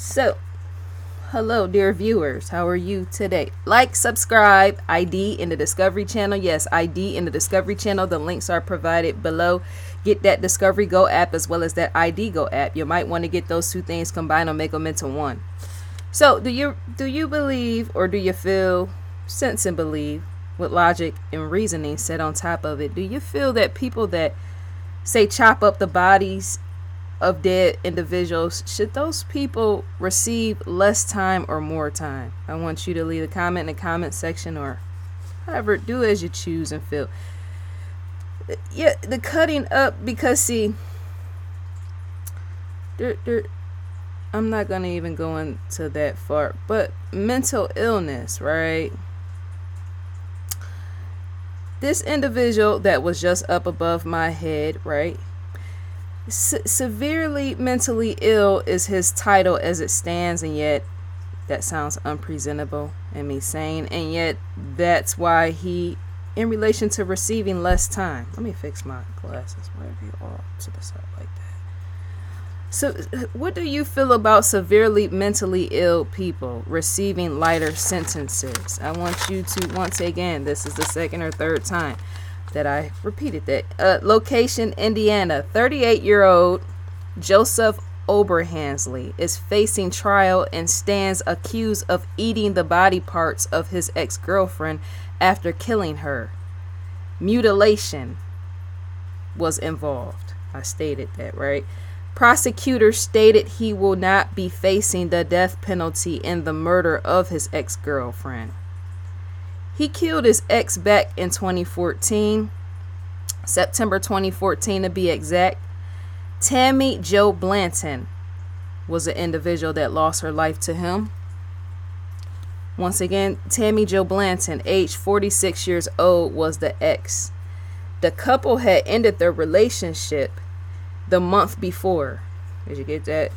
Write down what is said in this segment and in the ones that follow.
So, hello, dear viewers. How are you today? Like, subscribe, ID in the Discovery channel. Yes, ID in the Discovery channel. The links are provided below. Get that Discovery Go app as well as that ID Go app. You might want to get those two things combined or make them into one. So, do you believe, or do you feel, sense and believe, with logic and reasoning set on top of it? Do you feel that people that say chop up the bodies of dead individuals, should those people receive less time or more time? I want you to leave a comment in the comment section, or however, do as you choose and feel. Yeah, the cutting up, because see, I'm not gonna even go into that far, but mental illness, right? This individual that was just up above my head, right? Severely mentally ill is his title as it stands, and yet that sounds unpresentable and me saying, and yet that's why he, in relation to receiving less time. Let me fix my glasses. Why are they all to the side like that? So, what do you feel about severely mentally ill people receiving lighter sentences? I want you to, once again, this is the second or third time that I repeated that. Location, Indiana. 38-year-old Joseph Oberhansley is facing trial and stands accused of eating the body parts of his ex-girlfriend after killing her. Mutilation was involved. I stated that, right? Prosecutors stated he will not be facing the death penalty in the murder of his ex-girlfriend. He killed his ex back in 2014, September 2014 to be exact. Tammy Jo Blanton was the individual that lost her life to him. Once again, Tammy Jo Blanton, age 46 years old, was the ex. The couple had ended their relationship the month before. Did you get that?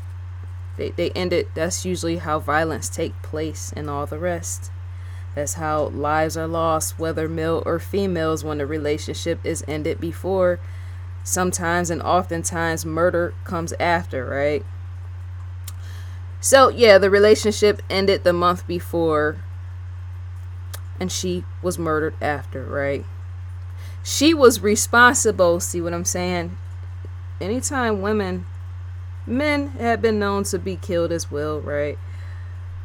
They ended. That's usually how violence take place and all the rest. That's how lives are lost, whether male or females, when the relationship is ended before. Sometimes and oftentimes murder comes after, right? So yeah, the relationship ended the month before and she was murdered after, right? She was responsible. See what I'm saying? Anytime men have been known to be killed as well, right?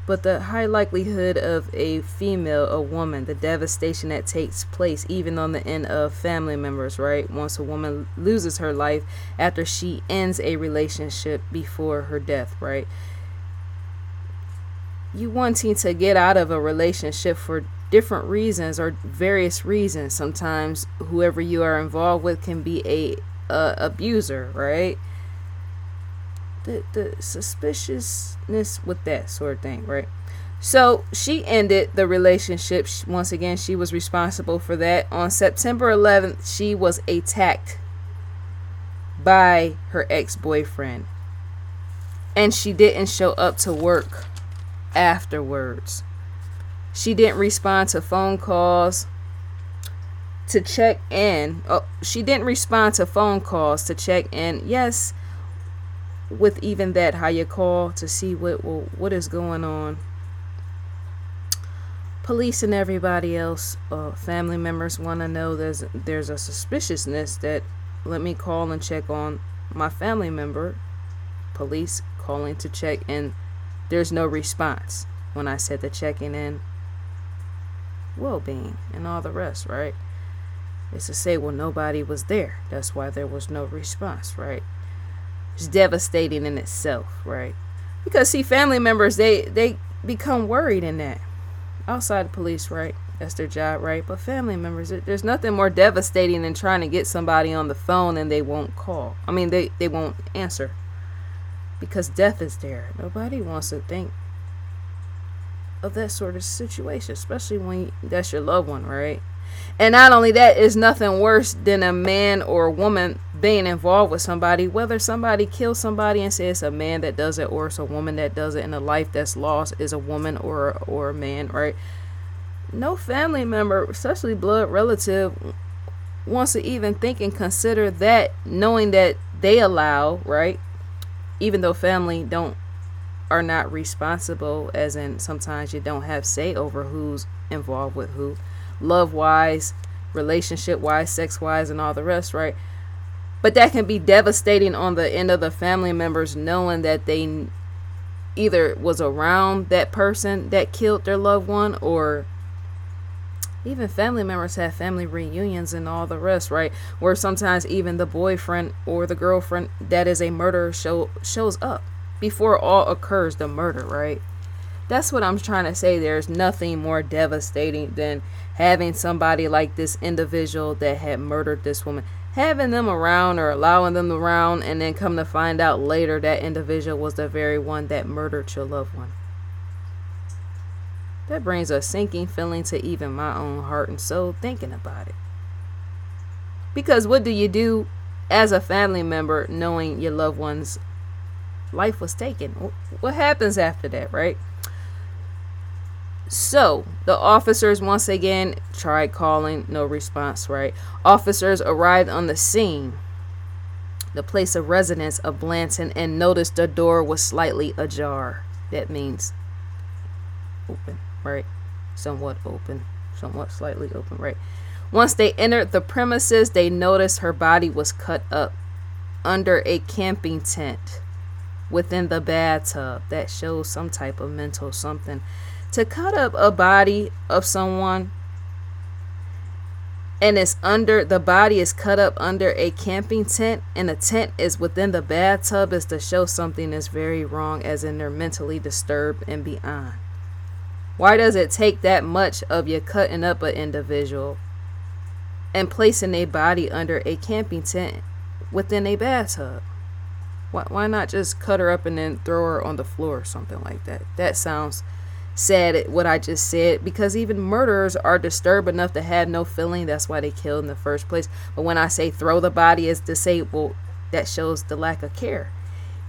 But the high likelihood of a female, a woman, the devastation that takes place even on the end of family members, right? Once a woman loses her life after she ends a relationship before her death, right? You wanting to get out of a relationship for different reasons or various reasons. Sometimes whoever you are involved with can be a abuser, right? The suspiciousness with that sort of thing, right? So she ended the relationship. Once again, she was responsible for that. On September 11th, she was attacked by her ex-boyfriend, and she didn't show up to work afterwards. She didn't respond to phone calls to check in. She didn't respond to phone calls to check in. Yes, with even that, how you call to see what is going on. Police and everybody else, family members want to know there's a suspiciousness that, let me call and check on my family member. Police calling to check, and there's no response when I said the checking in well-being and all the rest, right? It's to say, well, nobody was there, that's why there was no response, right? It's devastating in itself, right? Because see, family members, they become worried in that. Outside the police, right? That's their job, right? But family members, there's nothing more devastating than trying to get somebody on the phone and they won't call. I mean, they won't answer because death is there. Nobody wants to think of that sort of situation, especially when that's your loved one, right? And not only that, is nothing worse than a man or a woman being involved with somebody, whether somebody kills somebody and says it's a man that does it or it's a woman that does it, and the life that's lost is a woman or a man, right? No family member, especially blood relative, wants to even think and consider that, knowing that they allow, right? Even though family are not responsible, as in sometimes you don't have say over who's involved with who, love wise, relationship wise, sex wise, and all the rest, right? But that can be devastating on the end of the family members, knowing that they either was around that person that killed their loved one, or even family members have family reunions and all the rest, right? Where sometimes even the boyfriend or the girlfriend that is a murderer shows up before all occurs, the murder, right? That's what I'm trying to say. There's nothing more devastating than having somebody like this individual that had murdered this woman, having them around or allowing them around, and then come to find out later that individual was the very one that murdered your loved one. That brings a sinking feeling to even my own heart and soul thinking about it. Because what do you do as a family member knowing your loved one's life was taken? What happens after that, right? So the officers once again tried calling, no response, right? Officers arrived on the scene, the place of residence of Blanton, and noticed the door was slightly ajar. That means open, right? Somewhat open, somewhat slightly open, right? Once they entered the premises, they noticed her body was cut up under a camping tent within the bathtub. That shows some type of mental something. To cut up a body of someone and it's under, the body is cut up under a camping tent and the tent is within the bathtub, is to show something is very wrong, as in they're mentally disturbed and beyond. Why does it take that much of you cutting up an individual and placing a body under a camping tent within a bathtub? Why not just cut her up and then throw her on the floor or something like that? That sounds sad, what I just said, because even murderers are disturbed enough to have no feeling. That's why they killed in the first place. But when I say throw the body is disabled, that shows the lack of care.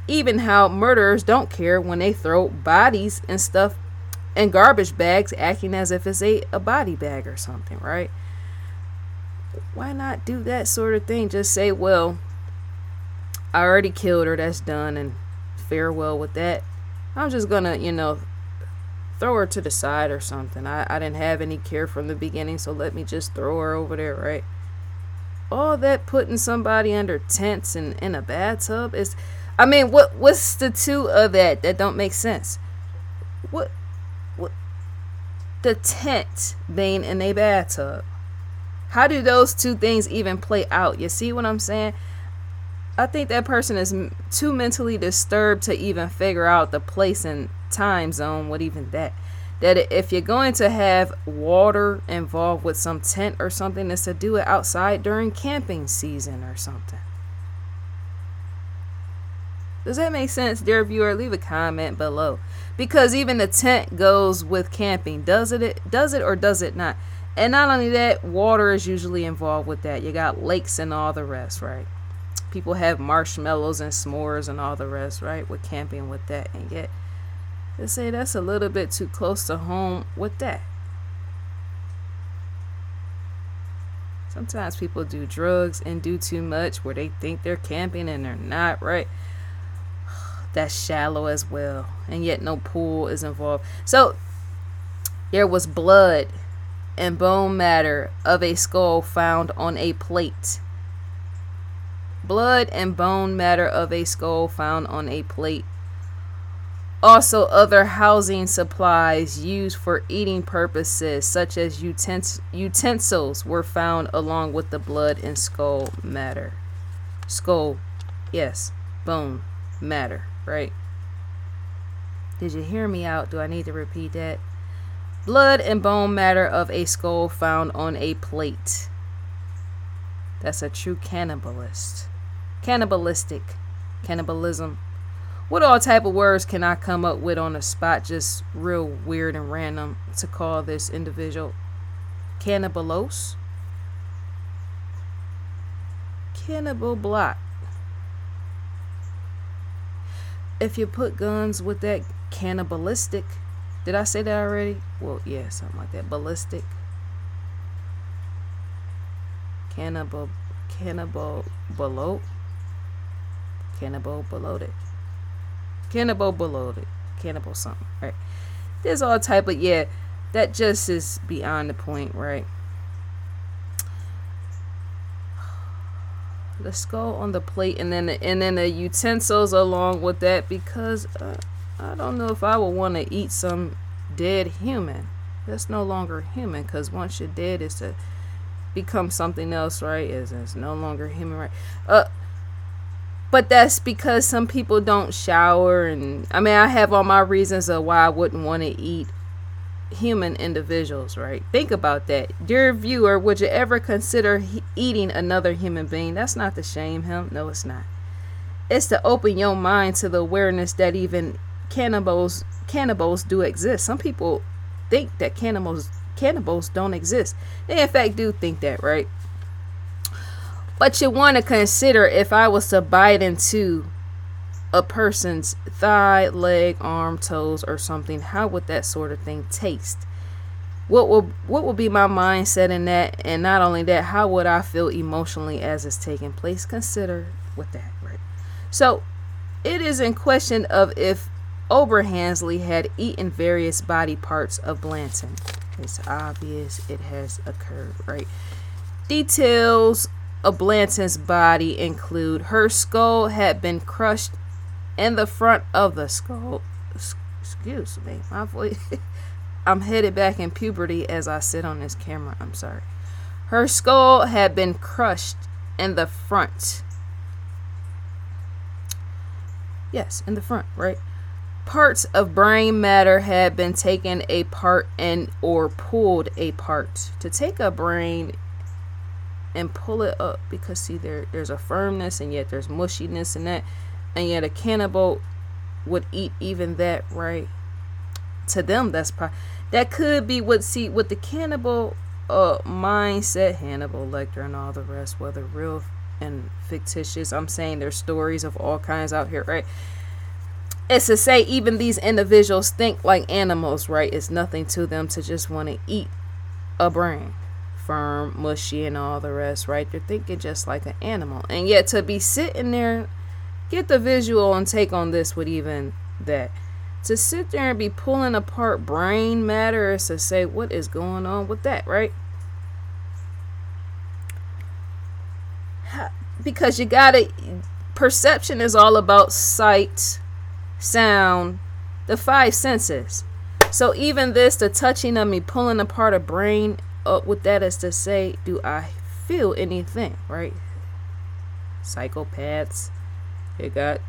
Even how murderers don't care when they throw bodies and stuff in garbage bags, acting as if it's a body bag or something, right? Why not do that sort of thing? Just say, well, I already killed her, that's done, and farewell with that. I'm just gonna, throw her to the side or something. I didn't have any care from the beginning, so let me just throw her over there, right? All that putting somebody under tents and in a bathtub is, what's the two of that don't make sense? What the tent being in a bathtub? How do those two things even play out? You see what I'm saying? I think that person is too mentally disturbed to even figure out the place and time zone. What even that if you're going to have water involved with some tent or something, is to do it outside during camping season or something. Does that make sense, dear viewer? Leave a comment below, because even the tent goes with camping. Does it or does it not? And not only that, water is usually involved with that. You got lakes and all the rest, right? People have marshmallows and s'mores and all the rest, right? With camping with that. And yet they say that's a little bit too close to home with that. Sometimes people do drugs and do too much where they think they're camping and they're not, right? That's shallow as well. And yet no pool is involved. So there was blood and bone matter of a skull found on a plate. Blood and bone matter of a skull found on a plate. Also, other housing supplies used for eating purposes, such as utensils, were found along with the blood and skull matter. Skull, yes, bone matter, right? Did you hear me out? Do I need to repeat that? Blood and bone matter of a skull found on a plate. That's a true cannibalist. Cannibalistic. Cannibalism. What all type of words can I come up with on the spot, just real weird and random, to call this individual? Cannibalos? Cannibal block. If you put guns with that, cannibalistic. Did I say that already? Well, yeah, something like that. Ballistic. Cannibal below. Cannibal bloated. Cannibal bloated. cannibal something, right? There's all type of, yeah, that just is beyond the point, right? The skull on the plate, and then the utensils along with that, because I don't know if I would want to eat some dead human that's no longer human, because once you're dead, it's to become something else, right? It's no longer human, right? But that's because some people don't shower, and I mean, I have all my reasons of why I wouldn't want to eat human individuals, right? Think about that. Dear viewer, would you ever consider eating another human being? That's not to shame him. No, it's not. It's to open your mind to the awareness that even cannibals do exist. Some people think that cannibals don't exist. They in fact do think that, right? But you want to consider, if I was to bite into a person's thigh, leg, arm, toes, or something, how would that sort of thing taste? What will be my mindset in that? And not only that, how would I feel emotionally as it's taking place? Consider with that, right? So it is in question of if Oprah Hansley had eaten various body parts of Blanton. It's obvious it has occurred, right? Details of Blanton's body include her skull had been crushed in the front of the skull. Excuse me, my voice. I'm headed back in puberty as I sit on this camera. I'm sorry. Her skull had been crushed in the front. Yes, in the front, right? Parts of brain matter had been taken apart and or pulled apart. To take a brain and pull it up, because see, there's a firmness and yet there's mushiness in that, and yet a cannibal would eat even that, right? To them, that could be what the cannibal mindset, Hannibal Lecter and all the rest, whether real and fictitious. I'm saying there's stories of all kinds out here, right? It's to say even these individuals think like animals, right? It's nothing to them to just want to eat a brain, firm, mushy, and all the rest, right? They're thinking just like an animal, and yet to be sitting there, get the visual and take on this with even that. To sit there and be pulling apart brain matter is to say, what is going on with that, right? Because you gotta, perception is all about sight, sound, the five senses. So even this, the touching of me pulling apart a brain up with that is to say, do I feel anything, right? Psychopaths, you got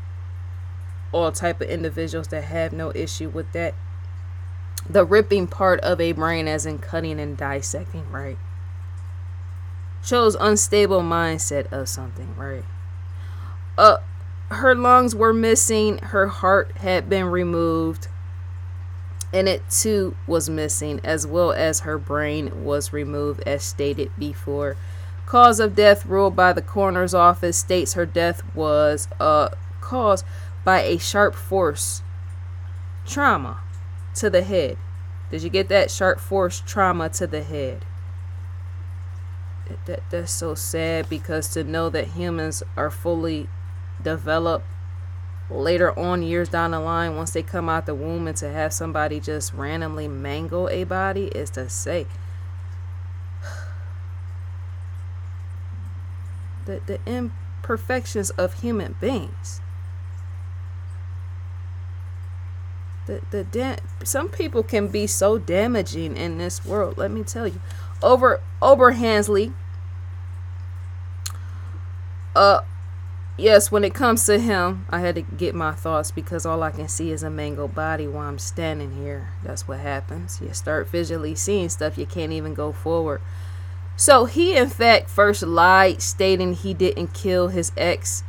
all type of individuals that have no issue with that. The ripping part of a brain, as in cutting and dissecting, right, shows unstable mindset of something, right? Her lungs were missing, her heart had been removed, and it too was missing, as well as her brain was removed, as stated before. Cause of death ruled by the coroner's office states her death was caused by a sharp force trauma to the head. Did you get that? Sharp force trauma to the head. That's so sad, because to know that humans are fully developed later on, years down the line, once they come out the womb, and to have somebody just randomly mangle a body is to say the imperfections of human beings. Some people can be so damaging in this world. Let me tell you. Oprah Hansley. Yes, when it comes to him, I had to get my thoughts, because all I can see is a mangled body while I'm standing here. That's what happens. You start visually seeing stuff, you can't even go forward. So he in fact first lied, stating he didn't kill his ex,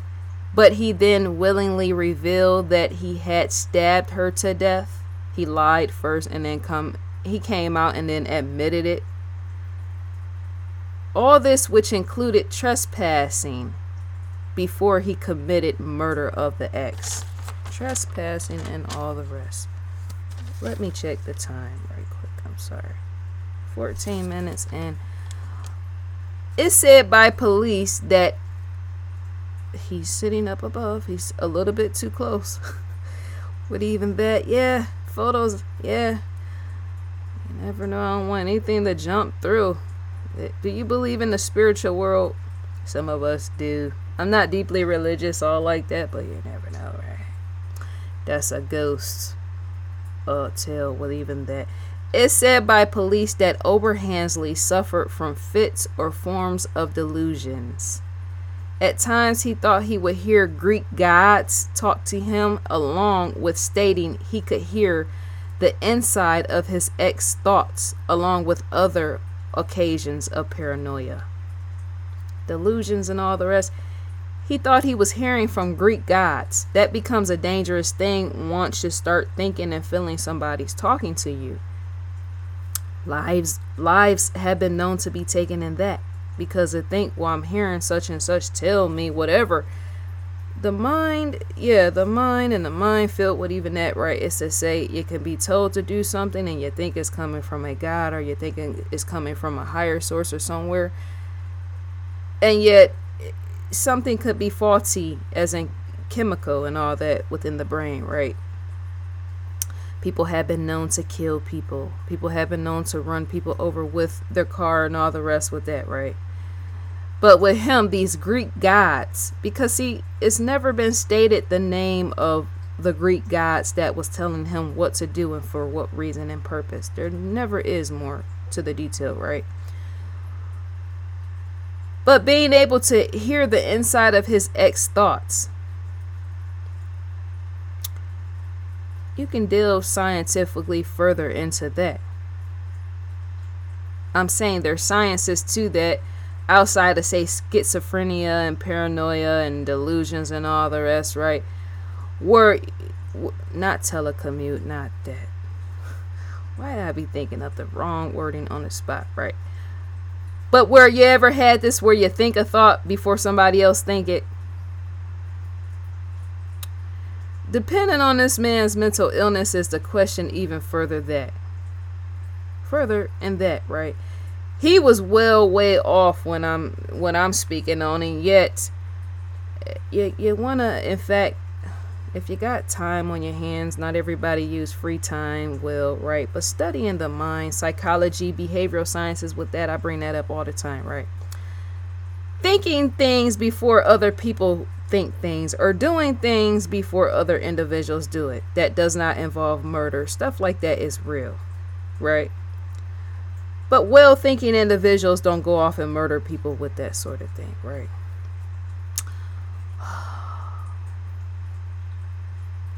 but he then willingly revealed that he had stabbed her to death. He lied first, and then he came out and then admitted it. All this, which included trespassing before he committed murder of the ex. Trespassing and all the rest. Let me check the time right quick. I'm sorry. 14 minutes, and it's said by police that he's sitting up above. He's a little bit too close. With even that, yeah, photos, yeah. You never know. I don't want anything to jump through. Do you believe in the spiritual world? Some of us do. I'm not deeply religious, all like that, but you never know, right? That's a ghost tale with even that. It's said by police that Oberhansley suffered from fits or forms of delusions. At times, he thought he would hear Greek gods talk to him, along with stating he could hear the inside of his ex thoughts, along with other occasions of paranoia. Delusions and all the rest. He thought he was hearing from Greek gods. That becomes a dangerous thing once you start thinking and feeling somebody's talking to you. Lives have been known to be taken in that. Because they think, well, I'm hearing such and such tell me whatever. The mind and the mind filled with even that, right? It's to say you can be told to do something and you think it's coming from a God, or you're thinking it's coming from a higher source or somewhere. And yet something could be faulty, as in chemical and all that within the brain, right? People have been known to kill people. People have been known to run people over with their car and all the rest with that, right? But with him, these Greek gods, because see, it's never been stated the name of the Greek gods that was telling him what to do and for what reason and purpose. There never is more to the detail, right? But being able to hear the inside of his ex thoughts, you can delve scientifically further into that. I'm saying there's sciences to that outside of, say, schizophrenia and paranoia and delusions and all the rest, right? Where, not telecommute, not that. Why did I be thinking of the wrong wording on the spot, right? But where you ever had this where you think a thought before somebody else think it? Depending on this man's mental illness is the question even further in that, right? He was well way off when I'm speaking on it, yet you wanna, in fact, if you got time on your hands, not everybody use free time well, right? But studying the mind, psychology, behavioral sciences, with that, I bring that up all the time, right? Thinking things before other people think things, or doing things before other individuals do it, that does not involve murder. Stuff like that is real, right? But well-thinking individuals don't go off and murder people with that sort of thing, right?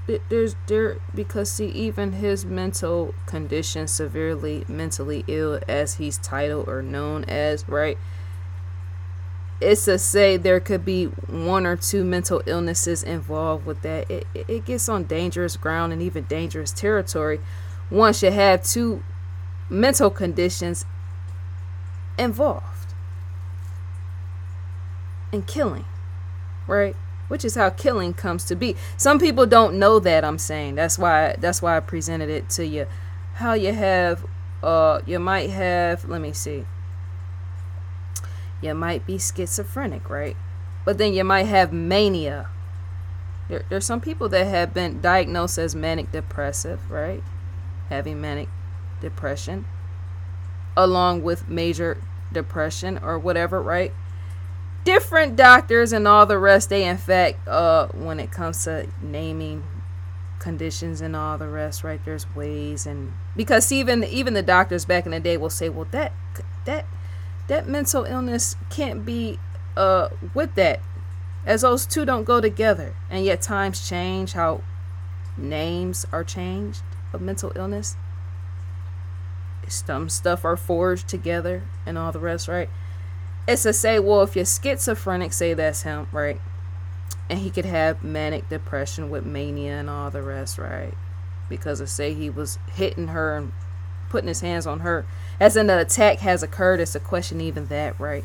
Because see, even his mental condition, severely mentally ill, as he's titled or known as, right? It's to say there could be one or two mental illnesses involved with that. It gets on dangerous ground and even dangerous territory once you have two mental conditions involved in killing, right? Which is how killing comes to be. Some people don't know that, I'm saying. That's why I presented it to you. How you have you might have, let me see. You might be schizophrenic, right? But then you might have mania. There's some people that have been diagnosed as manic depressive, right? Having manic depression along with major depression or whatever, right? Different doctors and all the rest, they in fact when it comes to naming conditions and all the rest, right, there's ways. And because even the doctors back in the day will say, well, that mental illness can't be with that, as those two don't go together. And yet times change, how names are changed of mental illness. Some stuff are forged together and all the rest, right? It's to say, well, if you're schizophrenic, say that's him, right? And he could have manic depression with mania and all the rest, right? Because of, say, he was hitting her and putting his hands on her as an attack has occurred. It's a question even that, right?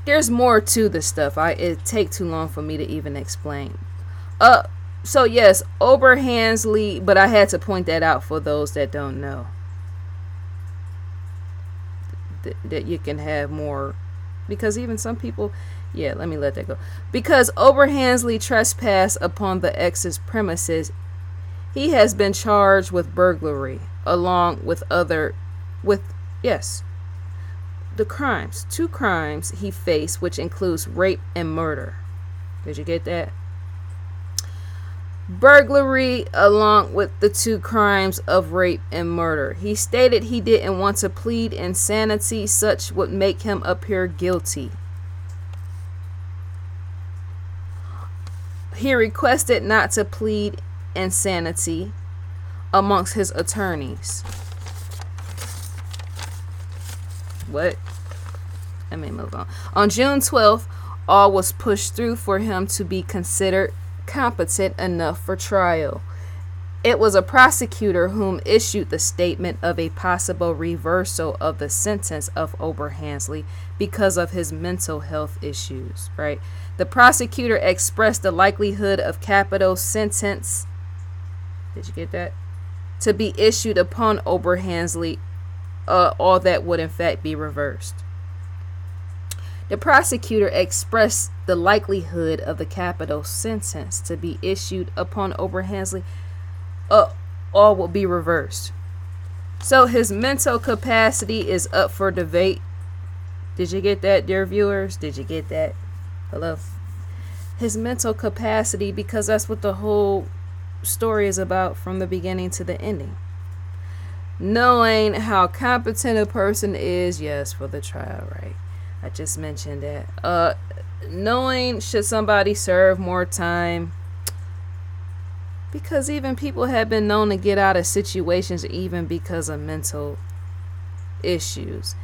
There's more to this stuff. It'd take too long for me to even explain. So yes, Oberhansley, but I had to point that out for those that don't know. That you can have more, because even some people, yeah, let me let that go. Because Oberhansley trespassed upon the ex's premises, He has been charged with burglary along with yes, the crimes, two crimes he faced, which includes rape and murder. Did you get that? Burglary along with the two crimes of rape and murder. He stated he didn't want to plead insanity, such would make him appear guilty. He requested not to plead insanity amongst his attorneys. What? Let me move on. On June 12th, all was pushed through for him to be considered competent enough for trial. It was a prosecutor whom issued the statement of a possible reversal of the sentence of Oprah Hansley because of his mental health issues, right? The prosecutor expressed the likelihood of capital sentence, did you get that? To be issued upon Oprah Hansley, all that would in fact be reversed. The prosecutor expressed the likelihood of the capital sentence to be issued upon Oprah Hansley, all will be reversed. So his mental capacity is up for debate. Did you get that, dear viewers? Did you get that? Hello? His mental capacity, because that's what the whole story is about from the beginning to the ending. Knowing how competent a person is, yes, for the trial, right? I just mentioned that. Knowing should somebody serve more time, because even people have been known to get out of situations even because of mental issues.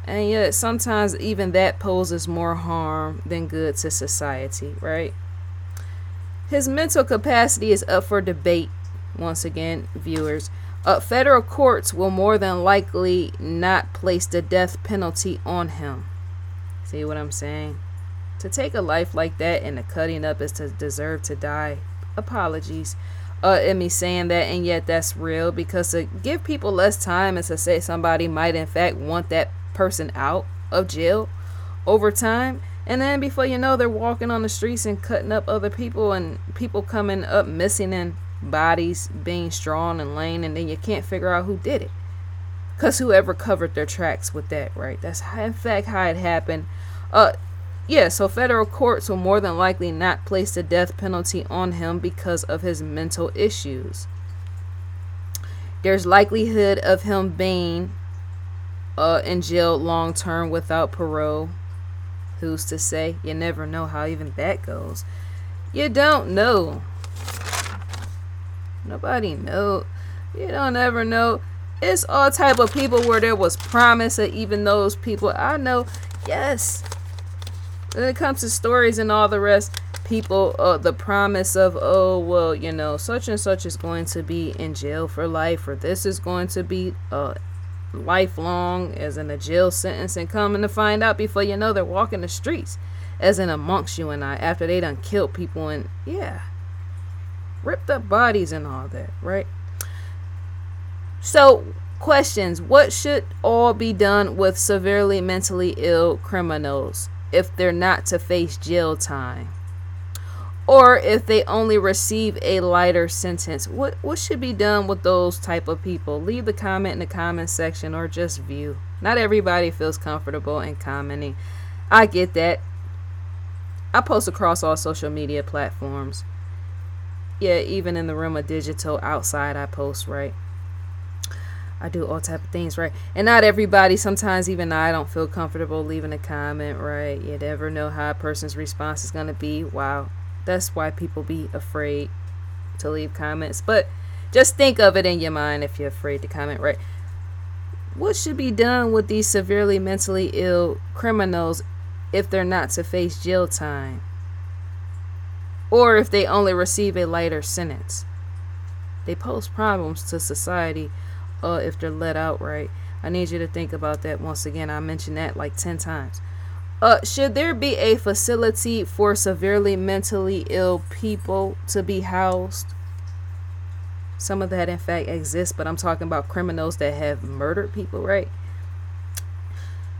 And yet sometimes even that poses more harm than good to society, right? His mental capacity is up for debate. Once again, viewers, federal courts will more than likely not place the death penalty on him. See what I'm saying? To take a life like that and the cutting up is to deserve to die. Apologies in me saying that, and yet that's real, because to give people less time and to say somebody might in fact want that person out of jail over time, and then before you know, they're walking on the streets and cutting up other people, and people coming up missing and bodies being strewn and laying, and then you can't figure out who did it, because whoever covered their tracks with that, right? That's in fact how it happened. So federal courts will more than likely not place the death penalty on him because of his mental issues. There's likelihood of him being in jail long term without parole. Who's to say? You never know how even that goes. You don't know. Nobody knows. You don't ever know. It's all type of people where there was promise of even those people. I know, yes. When it comes to stories and all the rest, people, the promise of, oh, well, you know, such and such is going to be in jail for life, or this is going to be lifelong, as in a jail sentence, and coming to find out before you know, they're walking the streets, as in amongst you and I, after they done killed people and, yeah, ripped up bodies and all that, right? So, questions. What should all be done with severely mentally ill criminals if they're not to face jail time? Or if they only receive a lighter sentence? What should be done with those type of people? Leave the comment in the comment section, or just view. Not everybody feels comfortable in commenting. I get that. I post across all social media platforms. Yeah, even in the realm of digital, outside I post, right? I do all type of things, right? And not everybody, sometimes even I don't feel comfortable leaving a comment, right? You never know how a person's response is going to be. Wow. That's why people be afraid to leave comments. But just think of it in your mind if you're afraid to comment, right? What should be done with these severely mentally ill criminals if they're not to face jail time? Or if they only receive a lighter sentence? They pose problems to society if they're let out, right? I need you to think about that. Once again, I mentioned that like 10 times. Should there be a facility for severely mentally ill people to be housed? Some of that in fact exists, but I'm talking about criminals that have murdered people, right?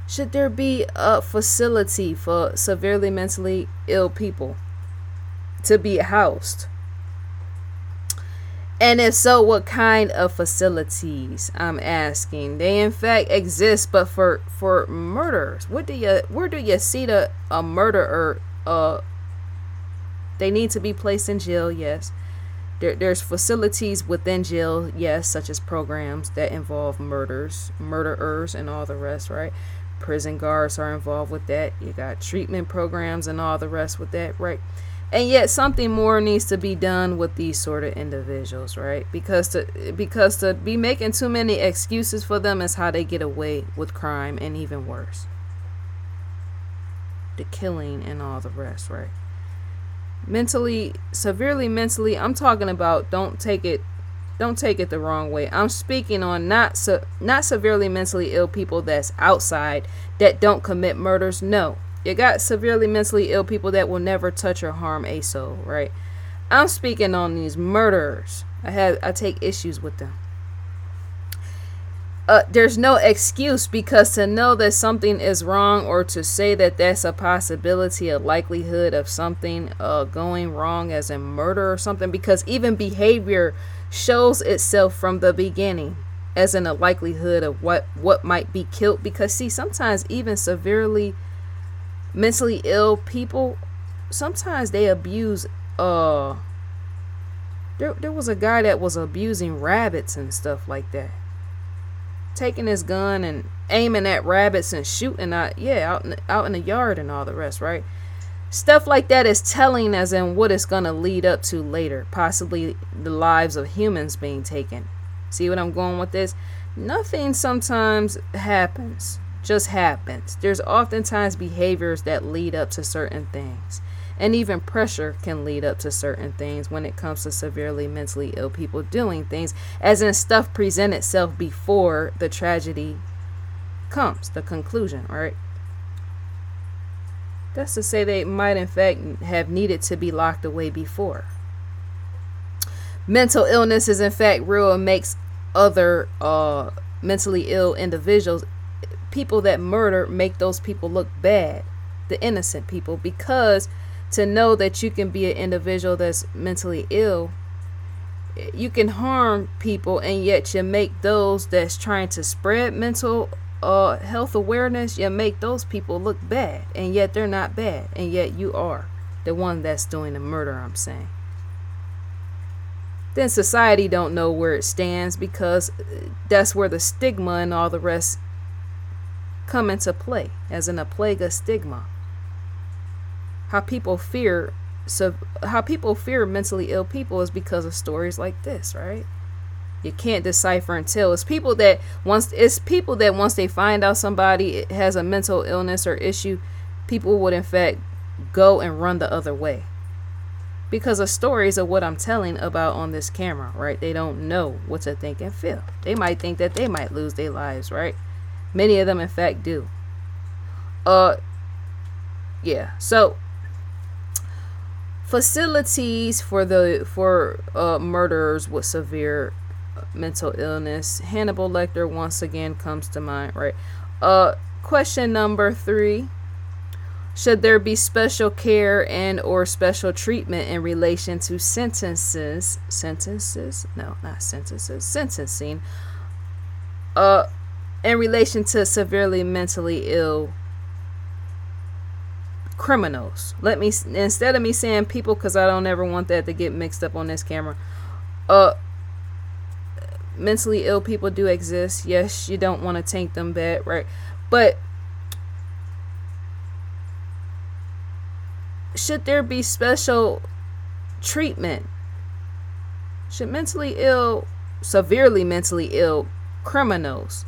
Should there be a facility for severely mentally ill people to be housed? And if so, what kind of facilities? I'm asking. They in fact exist, but for murderers. Where do you see a murderer? They need to be placed in jail. Yes. There's facilities within jail, yes, such as programs that involve murderers, and all the rest, right? Prison guards are involved with that. You got treatment programs and all the rest with that, right? And yet something more needs to be done with these sort of individuals, right? Because to be making too many excuses for them is how they get away with crime, and even worse, the killing and all the rest, right? Severely mentally, I'm talking about, don't take it the wrong way. I'm speaking on not severely mentally ill people that's outside, that don't commit murders. No, you got severely mentally ill people that will never touch or harm a soul, right? I'm speaking on these murderers. I take issues with them. There's no excuse, because to know that something is wrong, or to say that that's a possibility, a likelihood of something going wrong, as in murder or something, because even behavior shows itself from the beginning as in a likelihood of what might be killed. Because see, sometimes even severely mentally ill people, sometimes they abuse there was a guy that was abusing rabbits and stuff like that, taking his gun and aiming at rabbits and shooting out in the yard and all the rest, right? Stuff like that is telling, as in what it's going to lead up to later, possibly the lives of humans being taken. See what I'm going with this? Nothing sometimes just happens. There's oftentimes behaviors that lead up to certain things, and even pressure can lead up to certain things when it comes to severely mentally ill people doing things, as in stuff present itself before the tragedy comes, the conclusion, right? That's to say they might in fact have needed to be locked away before. Mental illness is in fact real, and makes other mentally ill individuals, people that murder, make those people look bad, the innocent people, because to know that you can be an individual that's mentally ill, you can harm people, and yet you make those that's trying to spread mental health awareness, you make those people look bad, and yet they're not bad, and yet you are the one that's doing the murder, I'm saying. Then society don't know where it stands, because that's where the stigma and all the rest come into play, as in a plague of stigma. How people fear mentally ill people is because of stories like this, right? You can't decipher and tell. It's people that once they find out somebody has a mental illness or issue, people would in fact go and run the other way, because of stories of what I'm telling about on this camera, right? They don't know what to think and feel. They might think that they might lose their lives, right? Many of them in fact do. Yeah. So facilities for murderers with severe mental illness. Hannibal Lecter once again comes to mind, right? Question number 3. Should there be special care and or special treatment in relation to sentencing in relation to severely mentally ill criminals? Instead of me saying people, because I don't ever want that to get mixed up on this camera, mentally ill people do exist. Yes, you don't want to taint them bad, right? But should there be special treatment? Should severely mentally ill criminals,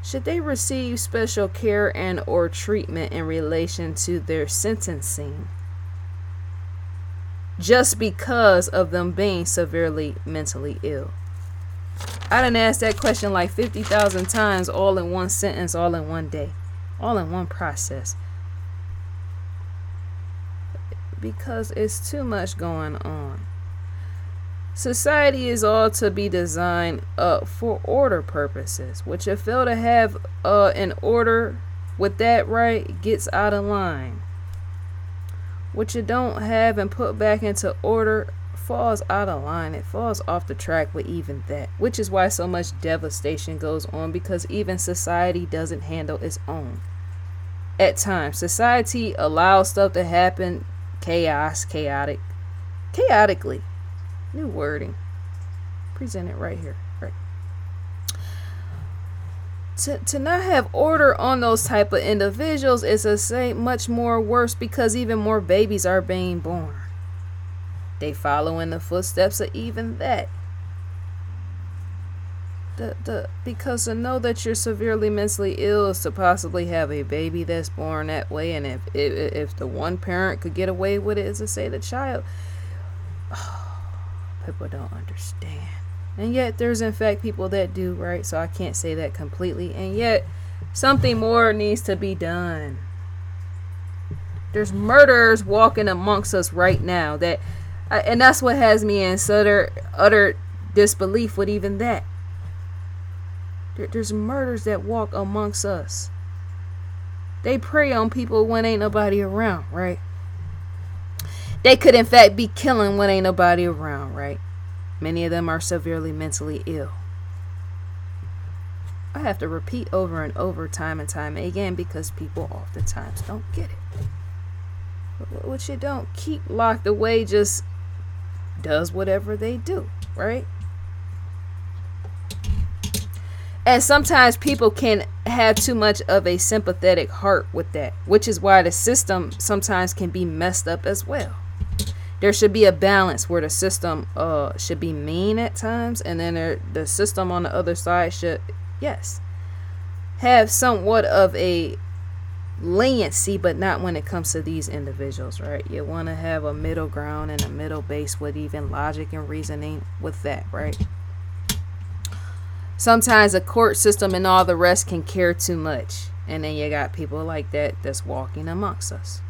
should they receive special care and or treatment in relation to their sentencing, just because of them being severely mentally ill? I done asked that question like 50,000 times, all in one sentence, all in one day, all in one process, because it's too much going on. Society is all to be designed for order purposes, which if fail to have an order with that, right, gets out of line. What you don't have and put back into order falls out of line. It falls off the track with even that, which is why so much devastation goes on, because even society doesn't handle its own. At times, society allows stuff to happen, chaotically. New wording. Present it right here. Right. To not have order on those type of individuals is a say much more worse, because even more babies are being born. They follow in the footsteps of even that. Because to know that you're severely mentally ill is to possibly have a baby that's born that way, and if the one parent could get away with it, is to say the child. People don't understand. And yet there's in fact people that do, right? So I can't say that completely. And yet something more needs to be done. There's murderers walking amongst us right now, and that's what has me in utter disbelief with even that. There's murders that walk amongst us. They prey on people when ain't nobody around, right? They could in fact be killing when ain't nobody around, right? Many of them are severely mentally ill. I have to repeat over and over, time and time again, because people oftentimes don't get it. What you don't keep locked away just does whatever they do, right? And sometimes people can have too much of a sympathetic heart with that, which is why the system sometimes can be messed up as well. There should be a balance where the system should be mean at times, and then the system on the other side should, yes, have somewhat of a leniency, but not when it comes to these individuals, right? You want to have a middle ground and a middle base with even logic and reasoning with that, right? Sometimes the court system and all the rest can care too much, and then you got people like that that's walking amongst us.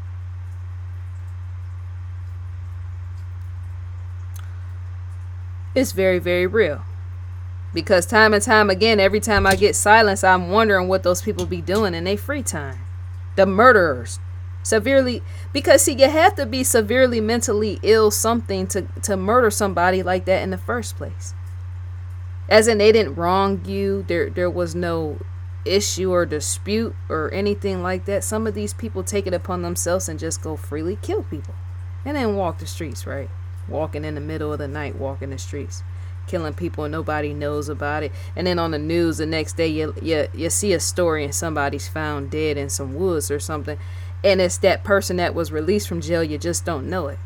It's very, very real. Because time and time again, every time I get silence, I'm wondering what those people be doing in their free time. The murderers. Severely, because see, you have to be severely mentally ill something to murder somebody like that in the first place. As in, they didn't wrong you. There was no issue or dispute or anything like that. Some of these people take it upon themselves and just go freely kill people. And then walk the streets, right? Walking in the middle of the night, walking the streets, killing people and nobody knows about it. And then on the news the next day, you see a story and somebody's found dead in some woods or something. And it's that person that was released from jail. You just don't know it.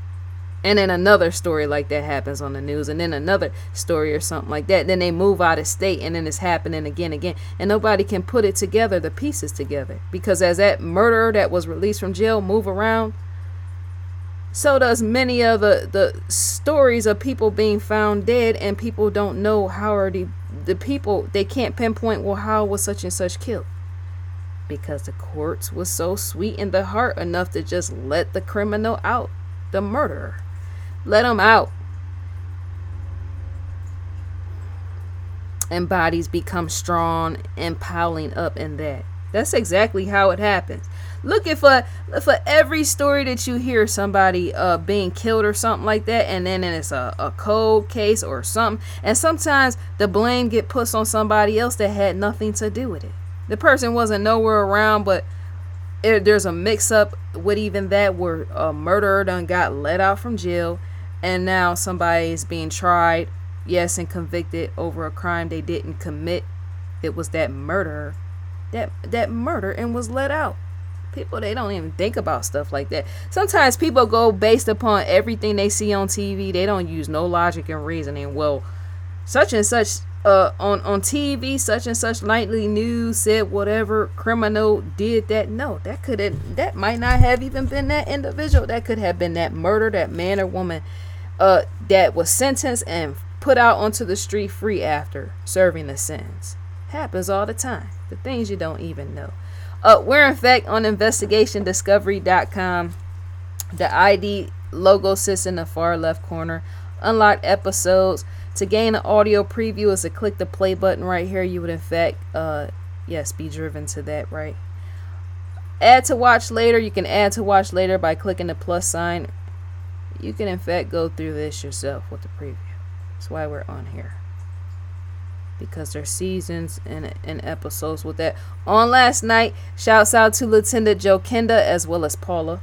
And then another story like that happens on the news, and then another story or something like that. Then they move out of state, and then it's happening again. And nobody can put it together, the pieces together. Because as that murderer that was released from jail move around, so does many of the stories of people being found dead, and people don't know how are the people, they can't pinpoint, well, how was such and such killed? Because the courts was so sweet in the heart enough to just let the criminal out, the murderer. Let them out. And bodies become strong and piling up in that. That's exactly how it happens. Looking for every story that you hear somebody being killed or something like that, and then it's a cold case or something, and sometimes the blame get put on somebody else that had nothing to do with it. The person wasn't nowhere around, but there's a mix up with even that, where a murderer done got let out from jail, and now somebody is being tried, yes, and convicted over a crime they didn't commit. It was that murderer that murdered and was let out. People, they don't even think about stuff like that. Sometimes people go based upon everything they see on TV. They don't use no logic and reasoning. Well, such and such on TV, such and such nightly news said whatever criminal did that. No, that might not have even been that individual. That could have been that murder, that man or woman that was sentenced and put out onto the street free after serving the sentence. Happens all the time. The things you don't even know. We're in fact on investigationdiscovery.com. The ID logo sits in the far left corner. Unlocked episodes. To gain an audio preview is to click the play button right here. You would in fact yes, be driven to that, right? Add to watch later. You can add to watch later by clicking the plus sign. you can in fact go through this yourself with the preview. That's why we're on here, because there's seasons and episodes with that. On last night, shouts out to Lieutenant Jokinda as well as Paula.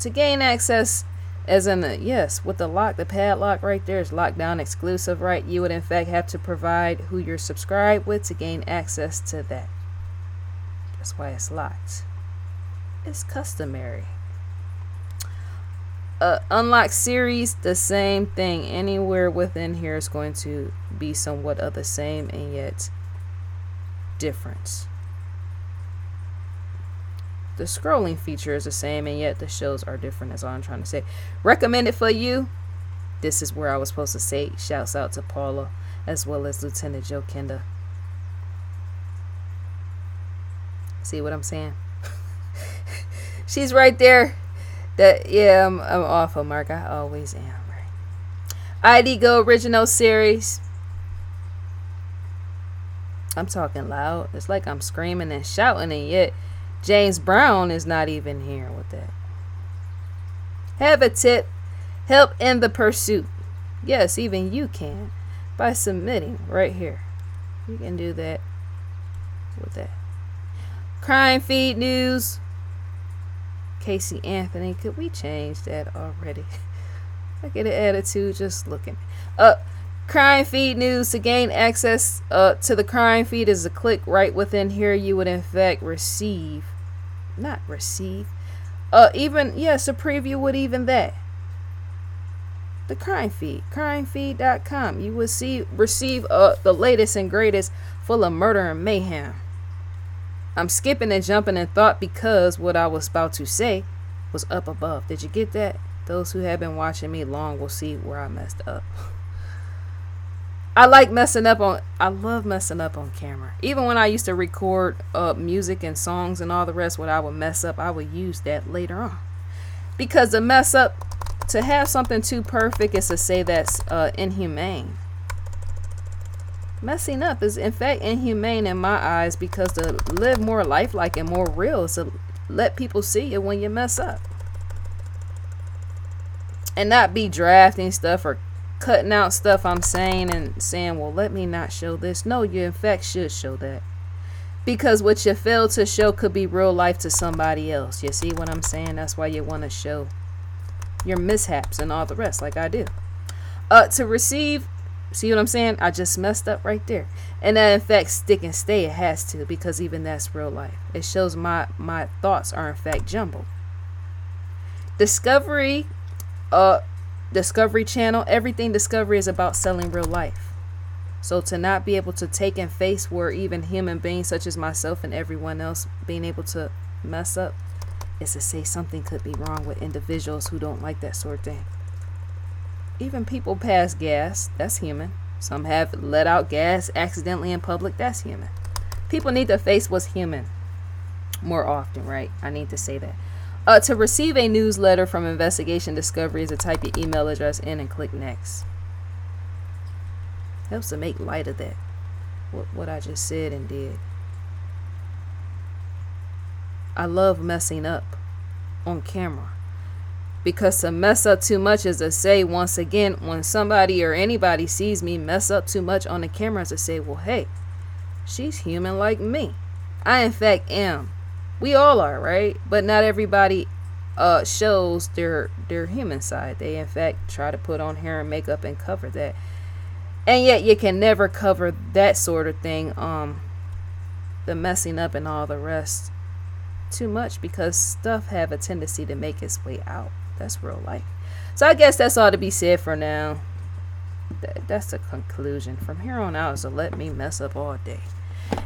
To gain access, as in the, yes, with the lock, the padlock right there is lockdown exclusive, right? You would in fact have to provide who you're subscribed with to gain access to that. That's why it's locked. It's customary. Unlocked series, the same thing. Anywhere within here is going to be somewhat of the same and yet different. The scrolling feature is the same and yet the shows are different, is all I'm trying to say. Recommended for you. This is where I was supposed to say shouts out to Paula as well as Lieutenant Jokinda. See what I'm saying? She's right there. That, yeah, I'm off of mark. I always am, right? ID Go original series. I'm talking loud. It's like I'm screaming and shouting, and yet James Brown is not even here with that. Have a tip. Help in the pursuit. Yes, even you can. By submitting right here. You can do that with that. Crime feed news. Casey Anthony, could we change that already? I get an attitude just looking. Crime feed news. To gain access to the crime feed is a click right within here. You would in fact receive, not receive, even, yes, a preview with even that. The crime feed, crimefeed.com. You will receive the latest and greatest, full of murder and mayhem. I'm skipping and jumping in thought because what I was about to say was up above. Did you get that? Those who have been watching me long will see where I messed up. I love messing up on camera. Even when I used to record music and songs and all the rest, what I would mess up, I would use that later on. Because the mess up, to have something too perfect is to say that's inhumane. Messing up is in fact inhumane in my eyes, because to live more lifelike and more real is to let people see it when you mess up. And not be drafting stuff or cutting out stuff I'm saying and saying, well, let me not show this. No, you in fact should show that. Because what you fail to show could be real life to somebody else. You see what I'm saying? That's why you want to show your mishaps and all the rest, like I do. To receive, see what I'm saying? I just messed up right there. And that in fact stick and stay, it has to, because even that's real life. It shows my thoughts are in fact jumbled. Discovery Channel, everything Discovery is about selling real life. So to not be able to take and face where even human beings such as myself and everyone else being able to mess up is to say something could be wrong with individuals who don't like that sort of thing. Even people pass gas, that's human. Some have let out gas accidentally in public, that's human. People need to face what's human more often, right? I need to say that. To receive a newsletter from Investigation Discovery is to type your email address in and click next. Helps to make light of that, what I just said and did. I love messing up on camera, because to mess up too much is to say, once again, when somebody or anybody sees me mess up too much on the camera, is to say, well, hey, she's human like me. I in fact am. We all are, right? But not everybody shows their human side. They in fact try to put on hair and makeup and cover that. And yet you can never cover that sort of thing, the messing up and all the rest, too much, because stuff have a tendency to make its way out. That's real life. So I guess that's all to be said for now. That's the conclusion. From here on out is to let me mess up all day.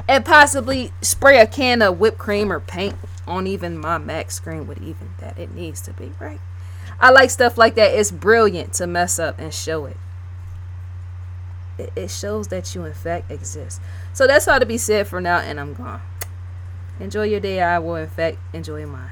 And possibly spray a can of whipped cream or paint on even my Mac screen with even that. It needs to be, right? I like stuff like that. It's brilliant to mess up and show it. It shows that you in fact exist. So that's all to be said for now, and I'm gone. Enjoy your day. I will in fact enjoy mine.